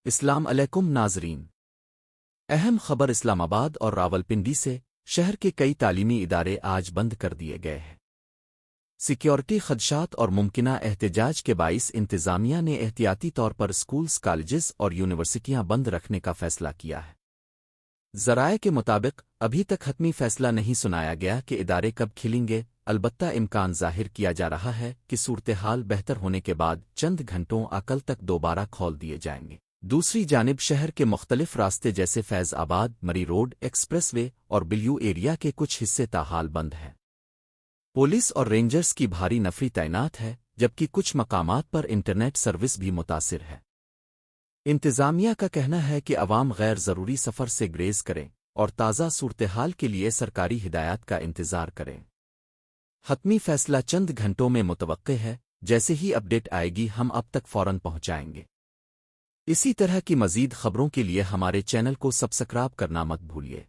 السلام علیکم ناظرین۔ اہم خبر اسلام آباد اور راولپنڈی سے شہر کے کئی تعلیمی ادارے آج بند کر دیے گئے ہیں۔ سیکیورٹی خدشات اور ممکنہ احتجاج کے باعث انتظامیہ نے احتیاطی طور پر اسکولز، کالجز اور یونیورسٹیاں بند رکھنے کا فیصلہ کیا ہے۔ ذرائع کے مطابق ابھی تک حتمی فیصلہ نہیں سنایا گیا کہ ادارے کب کھلیں گے، البتہ امکان ظاہر کیا جا رہا ہے کہ صورتحال بہتر ہونے کے بعد چند گھنٹوں عقل تک دوبارہ کھول دیے جائیں گے۔ دوسری جانب شہر کے مختلف راستے جیسے فیض آباد، مری روڈ، ایکسپریس وے اور بلیو ایریا کے کچھ حصے تاحال بند ہیں۔ پولیس اور رینجرز کی بھاری نفری تعینات ہے، جبکہ کچھ مقامات پر انٹرنیٹ سروس بھی متاثر ہے۔ انتظامیہ کا کہنا ہے کہ عوام غیر ضروری سفر سے گریز کریں اور تازہ صورتحال کے لیے سرکاری ہدایات کا انتظار کریں۔ حتمی فیصلہ چند گھنٹوں میں متوقع ہے، جیسے ہی اپ ڈیٹ آئے گی ہم اب تک فوراً پہنچائیں گے۔ اسی طرح کی مزید خبروں کے لیے ہمارے چینل کو سبسکرائب کرنا مت بھولیے۔